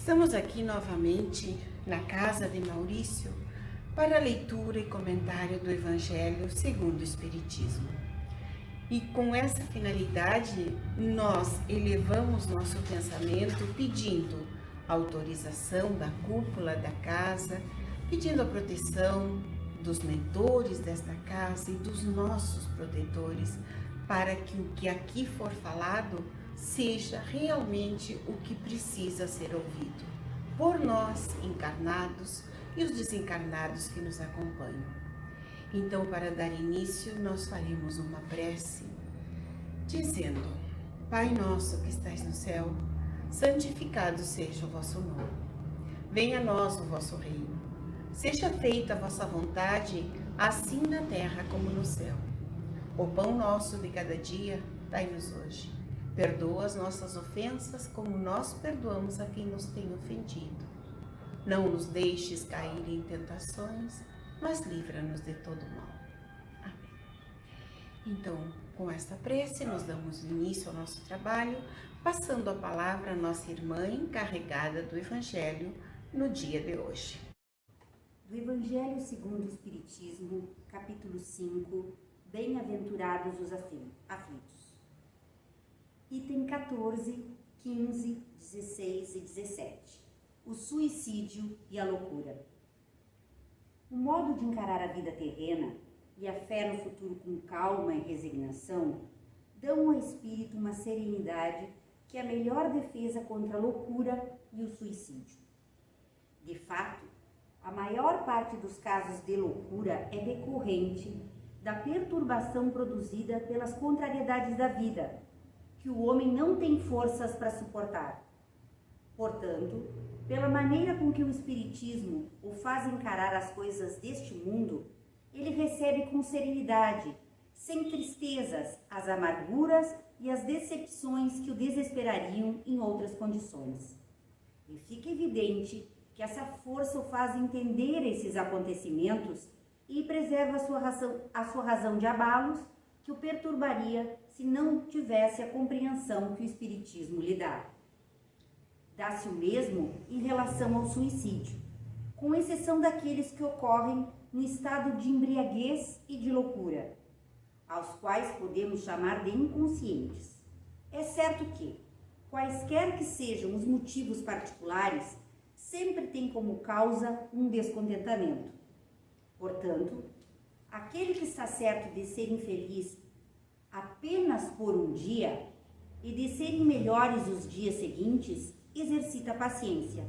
Estamos aqui novamente na casa de Maurício para a leitura e comentário do Evangelho segundo o Espiritismo. E com essa finalidade, nós elevamos nosso pensamento pedindo a autorização da cúpula da casa, pedindo a proteção dos mentores desta casa e dos nossos protetores, para que o que aqui for falado seja realmente o que precisa ser ouvido por nós encarnados e os desencarnados que nos acompanham. Então, para dar início, nós faremos uma prece dizendo: Pai nosso que estais no céu, santificado seja o vosso nome. Venha a nós o vosso reino. Seja feita a vossa vontade, assim na terra como no céu. O pão nosso de cada dia, dai-nos hoje. Perdoa as nossas ofensas, como nós perdoamos a quem nos tem ofendido. Não nos deixes cair em tentações, mas livra-nos de todo mal. Amém. Então, com esta prece, nós damos início ao nosso trabalho, passando a palavra à nossa irmã encarregada do Evangelho no dia de hoje. Do Evangelho segundo o Espiritismo, capítulo 5, Bem-aventurados os aflitos. Item 14, 15, 16 e 17. O suicídio e a loucura. O modo de encarar a vida terrena e a fé no futuro com calma e resignação dão ao espírito uma serenidade que é a melhor defesa contra a loucura e o suicídio. De fato, a maior parte dos casos de loucura é decorrente da perturbação produzida pelas contrariedades da vida, que o homem não tem forças para suportar. Portanto, pela maneira com que o Espiritismo o faz encarar as coisas deste mundo, ele recebe com serenidade, sem tristezas, as amarguras e as decepções que o desesperariam em outras condições. E fica evidente que essa força o faz entender esses acontecimentos e preserva a sua razão de abalos, que o perturbaria se não tivesse a compreensão que o Espiritismo lhe dá. Dá-se o mesmo em relação ao suicídio, com exceção daqueles que ocorrem no estado de embriaguez e de loucura, aos quais podemos chamar de inconscientes. É certo que, quaisquer que sejam os motivos particulares, sempre tem como causa um descontentamento. Portanto, aquele que está certo de ser infeliz apenas por um dia e de serem melhores os dias seguintes, exercita a paciência.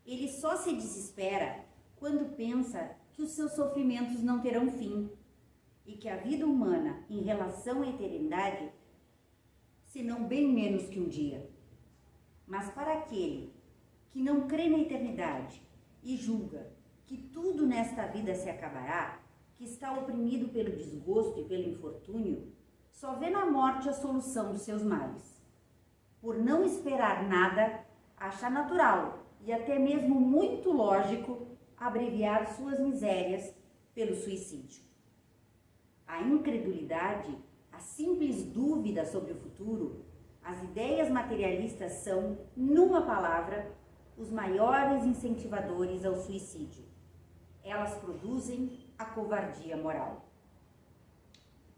Ele só se desespera quando pensa que os seus sofrimentos não terão fim e que a vida humana, em relação à eternidade, senão bem menos que um dia. Mas para aquele que não crê na eternidade e julga que tudo nesta vida se acabará, que está oprimido pelo desgosto e pelo infortúnio, só vê na morte a solução dos seus males. Por não esperar nada, acha natural e até mesmo muito lógico abreviar suas misérias pelo suicídio. A incredulidade, a simples dúvida sobre o futuro, as ideias materialistas são, numa palavra, os maiores incentivadores ao suicídio. Elas produzem a covardia moral.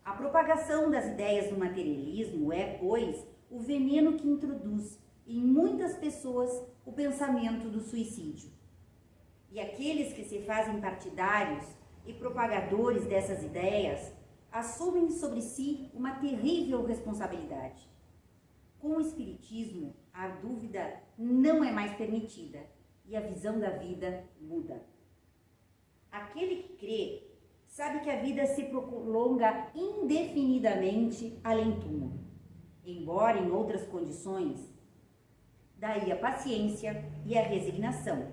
A propagação das ideias do materialismo é, pois, o veneno que introduz em muitas pessoas o pensamento do suicídio. E aqueles que se fazem partidários e propagadores dessas ideias assumem sobre si uma terrível responsabilidade. Com o Espiritismo, a dúvida não é mais permitida e a visão da vida muda. Aquele que crê sabe que a vida se prolonga indefinidamente além túmulo, embora em outras condições. Daí a paciência e a resignação,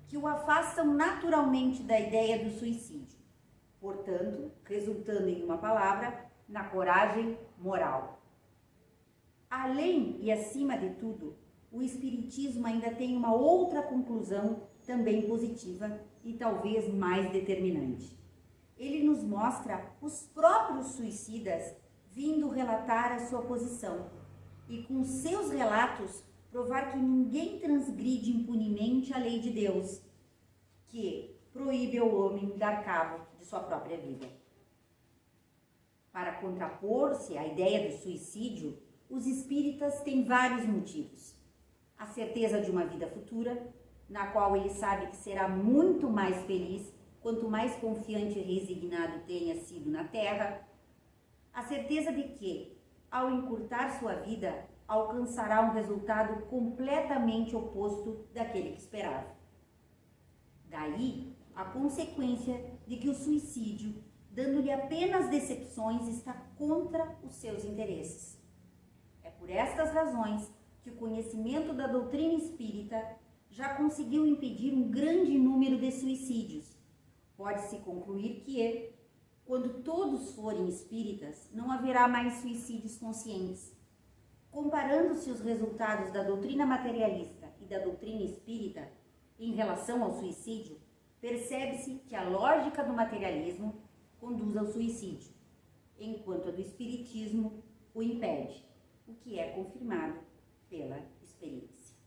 que o afastam naturalmente da ideia do suicídio, portanto, resultando em uma palavra, na coragem moral. Além e acima de tudo, o Espiritismo ainda tem uma outra conclusão também positiva e talvez mais determinante. Ele nos mostra os próprios suicidas vindo relatar a sua posição e com seus relatos provar que ninguém transgride impunemente a lei de Deus, que proíbe ao homem dar cabo de sua própria vida. Para contrapor-se à ideia do suicídio, os espíritas têm vários motivos. A certeza de uma vida futura, na qual ele sabe que será muito mais feliz quanto mais confiante e resignado tenha sido na terra. A certeza de que, ao encurtar sua vida, alcançará um resultado completamente oposto daquele que esperava. Daí a consequência de que o suicídio, dando-lhe apenas decepções, está contra os seus interesses. É por estas razões que o conhecimento da doutrina espírita já conseguiu impedir um grande número de suicídios. Pode-se concluir que, quando todos forem espíritas, não haverá mais suicídios conscientes. Comparando-se os resultados da doutrina materialista e da doutrina espírita em relação ao suicídio, percebe-se que a lógica do materialismo conduz ao suicídio, enquanto a do espiritismo o impede, o que é confirmado pela experiência.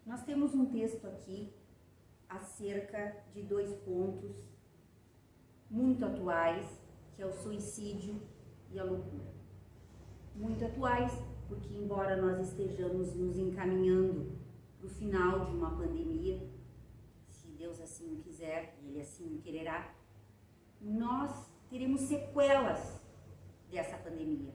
Nós temos um texto aqui acerca de 2 pontos muito atuais, que é o suicídio e a loucura. Muito atuais, porque embora nós estejamos nos encaminhando para o final de uma pandemia, se Deus assim o quiser e Ele assim o quererá, nós teremos sequelas dessa pandemia,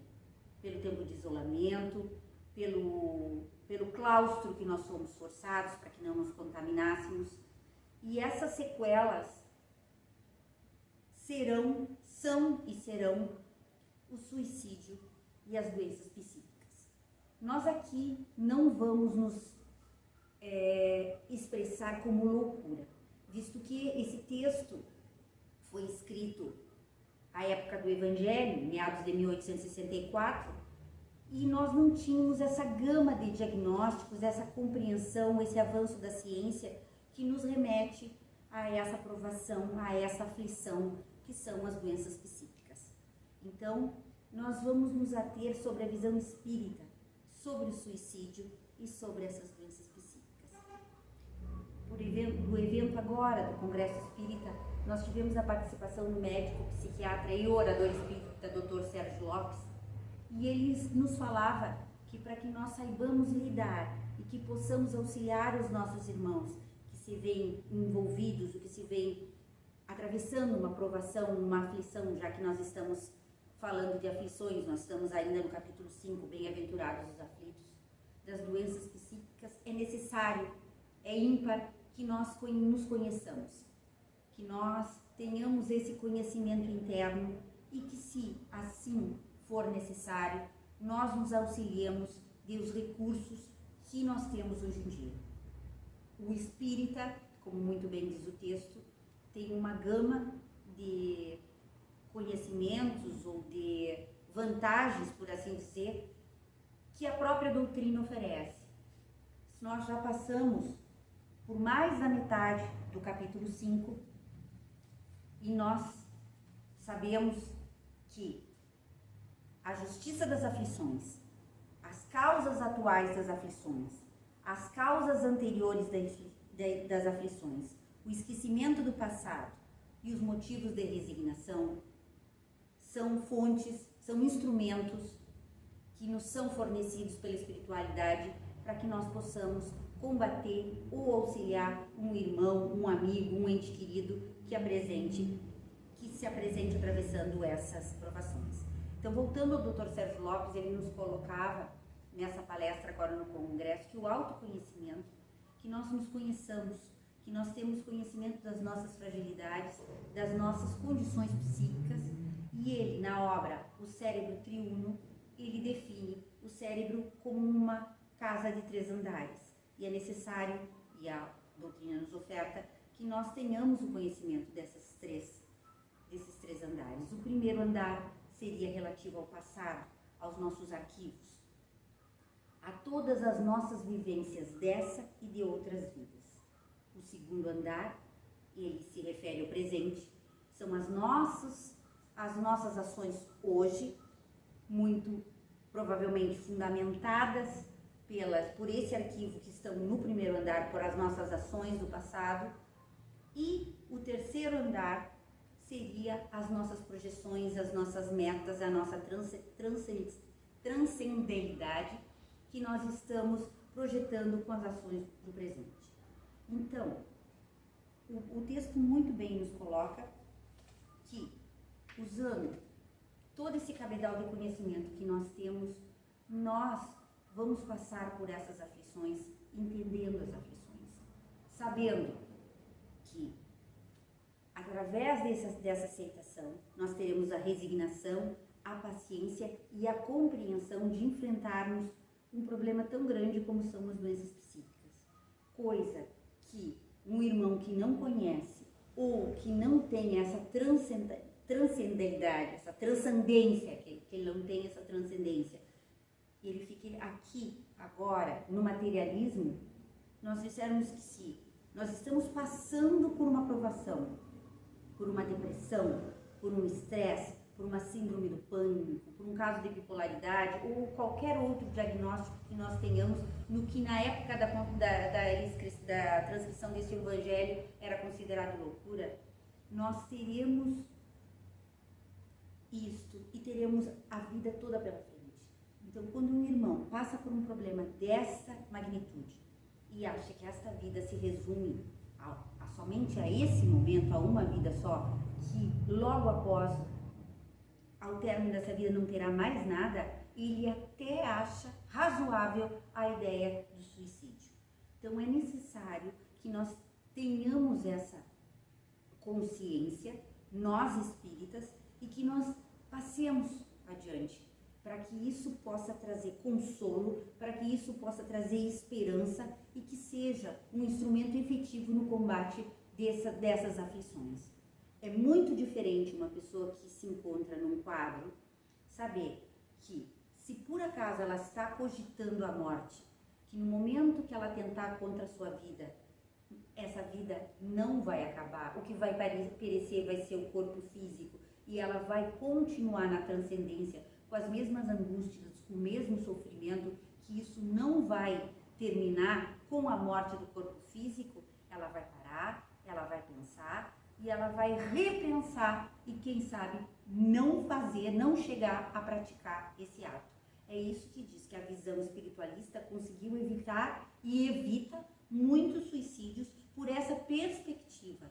pelo tempo de isolamento, pelo claustro que nós fomos forçados para que não nos contaminássemos, e essas sequelas são e serão o suicídio e as doenças psíquicas. Nós aqui não vamos nos expressar como loucura, visto que esse texto foi escrito à época do Evangelho, meados de 1864, e nós não tínhamos essa gama de diagnósticos, essa compreensão, esse avanço da ciência que nos remete a essa provação, a essa aflição que são as doenças psíquicas. Então, nós vamos nos ater sobre a visão espírita, sobre o suicídio e sobre essas doenças psíquicas. Do evento agora do Congresso Espírita, nós tivemos a participação do médico, psiquiatra e orador espírita, Dr. Sérgio Lopes, e ele nos falava que para que nós saibamos lidar e que possamos auxiliar os nossos irmãos que se veem envolvidos, que se veem atravessando uma provação, uma aflição, já que nós estamos falando de aflições, nós estamos ainda no capítulo 5, bem-aventurados os aflitos, das doenças psíquicas, é necessário, é ímpar que nós nos conheçamos, que nós tenhamos esse conhecimento interno e que, se assim for necessário, nós nos auxiliemos dos recursos que nós temos hoje em dia. O espírita, como muito bem diz o texto, tem uma gama de conhecimentos ou de vantagens, por assim dizer, que a própria doutrina oferece. Nós já passamos por mais da metade do capítulo 5 e nós sabemos que a justiça das aflições, as causas atuais das aflições, as causas anteriores das aflições, o esquecimento do passado e os motivos de resignação são fontes, são instrumentos que nos são fornecidos pela espiritualidade para que nós possamos combater ou auxiliar um irmão, um amigo, um ente querido que se apresente atravessando essas provações. Então, voltando ao Dr. Sérgio Lopes, ele nos colocava nessa palestra agora no Congresso que o autoconhecimento, que nós nos conheçamos, que nós temos conhecimento das nossas fragilidades, das nossas condições psíquicas, e ele, na obra O Cérebro Triuno, ele define o cérebro como uma casa de 3 andares. E é necessário, e a doutrina nos oferta, que nós tenhamos o conhecimento desses três andares. O primeiro andar seria relativo ao passado, aos nossos arquivos, a todas as nossas vivências dessa e de outras vidas. O segundo andar, ele se refere ao presente, são as nossas ações hoje, muito provavelmente fundamentadas por esse arquivo que estão no primeiro andar, por as nossas ações do passado, e o terceiro andar seria as nossas projeções, as nossas metas, a nossa transcendentalidade que nós estamos projetando com as ações do presente. Então, o texto muito bem nos coloca que, usando todo esse cabedal de conhecimento que nós temos, nós vamos passar por essas aflições, entendendo as aflições, sabendo que, através dessa aceitação, nós teremos a resignação, a paciência e a compreensão de enfrentarmos um problema tão grande como são as doenças psíquicas. Coisa que um irmão que não conhece ou que não tem essa transcendentalidade, essa transcendência, que ele não tem essa transcendência, ele fica aqui, agora, no materialismo, nós dissermos que se nós estamos passando por uma provação, por uma depressão, por um estresse, por uma síndrome do pânico, por um caso de bipolaridade ou qualquer outro diagnóstico que nós tenhamos, no que na época da transcrição desse evangelho era considerado loucura, nós teremos isto e teremos a vida toda pela frente. Então, quando um irmão passa por um problema dessa magnitude e acha que esta vida se resume somente a esse momento, a uma vida só, que logo após, ao término dessa vida, não terá mais nada, ele até acha razoável a ideia do suicídio. Então, é necessário que nós tenhamos essa consciência, nós espíritas, e que nós passemos adiante, para que isso possa trazer consolo, para que isso possa trazer esperança e que seja um instrumento efetivo no combate dessas aflições. É muito diferente uma pessoa que se encontra num quadro saber que, se por acaso ela está cogitando a morte, que no momento que ela tentar contra a sua vida, essa vida não vai acabar, o que vai perecer vai ser o corpo físico e ela vai continuar na transcendência com as mesmas angústias, com o mesmo sofrimento, que isso não vai terminar com a morte do corpo físico, ela vai parar, ela vai pensar e ela vai repensar e, quem sabe, não chegar a praticar esse ato. É isso que diz que a visão espiritualista conseguiu evitar e evita muitos suicídios por essa perspectiva.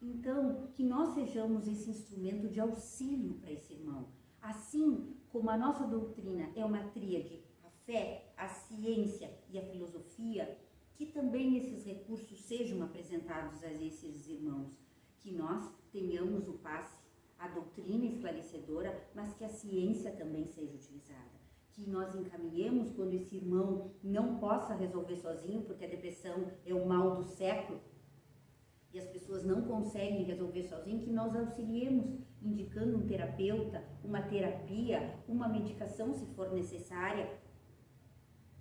Então, que nós sejamos esse instrumento de auxílio para esse irmão. Assim como a nossa doutrina é uma tríade, a fé, a ciência e a filosofia, que também esses recursos sejam apresentados a esses irmãos, que nós tenhamos o passe, a doutrina esclarecedora, mas que a ciência também seja utilizada. Que nós encaminhemos quando esse irmão não possa resolver sozinho, porque a depressão é o mal do século, e as pessoas não conseguem resolver sozinho, que nós auxiliemos, indicando um terapeuta, uma terapia, uma medicação se for necessária,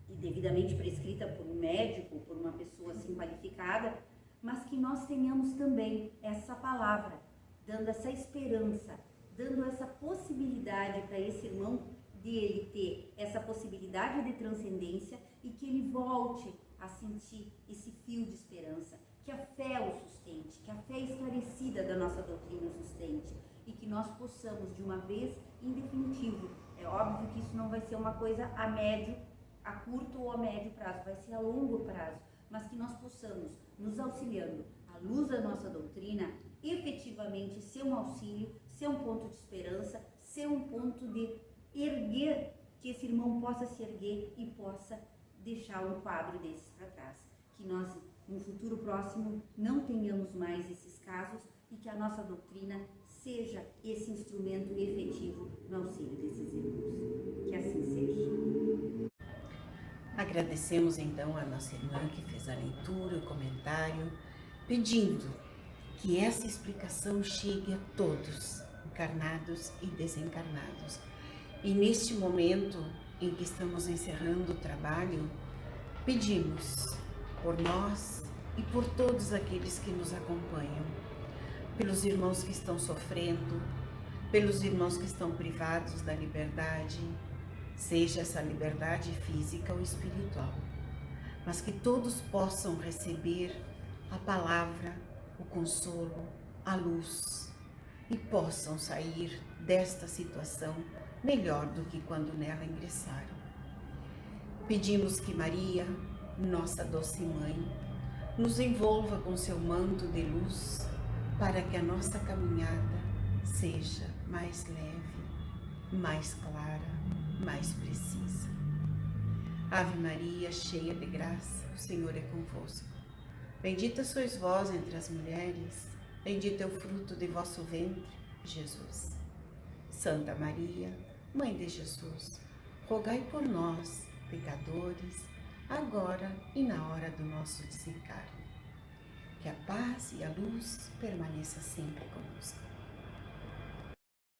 e devidamente prescrita por um médico, por uma pessoa assim qualificada, mas que nós tenhamos também essa palavra, dando essa esperança, dando essa possibilidade para esse irmão de ele ter essa possibilidade de transcendência e que ele volte a sentir esse fio de esperança, que a fé o sustente, que a fé esclarecida da nossa doutrina o sustente e que nós possamos, de uma vez, em definitivo, é óbvio que isso não vai ser uma coisa a curto ou a médio prazo, vai ser a longo prazo, mas que nós possamos, nos auxiliando à luz da nossa doutrina, efetivamente ser um auxílio, ser um ponto de esperança, ser um ponto de erguer, que esse irmão possa se erguer e possa deixar um quadro desses para trás. Que nós, no futuro próximo, não tenhamos mais esses casos e que a nossa doutrina seja esse instrumento efetivo no auxílio desses irmãos. Que assim seja. Agradecemos então a nossa irmã que fez a leitura, o comentário, pedindo que essa explicação chegue a todos, encarnados e desencarnados. E neste momento em que estamos encerrando o trabalho, pedimos por nós e por todos aqueles que nos acompanham, pelos irmãos que estão sofrendo, pelos irmãos que estão privados da liberdade, seja essa liberdade física ou espiritual, mas que todos possam receber a palavra, o consolo, a luz e possam sair desta situação melhor do que quando nela ingressaram. Pedimos que Maria, nossa doce mãe, nos envolva com seu manto de luz para que a nossa caminhada seja mais leve, mais clara, mais precisa. Ave Maria, cheia de graça, o Senhor é convosco. Bendita sois vós entre as mulheres, bendito é o fruto de vosso ventre, Jesus. Santa Maria, Mãe de Jesus, rogai por nós, pecadores, agora e na hora do nosso desencarne. Que a paz e a luz permaneça sempre conosco.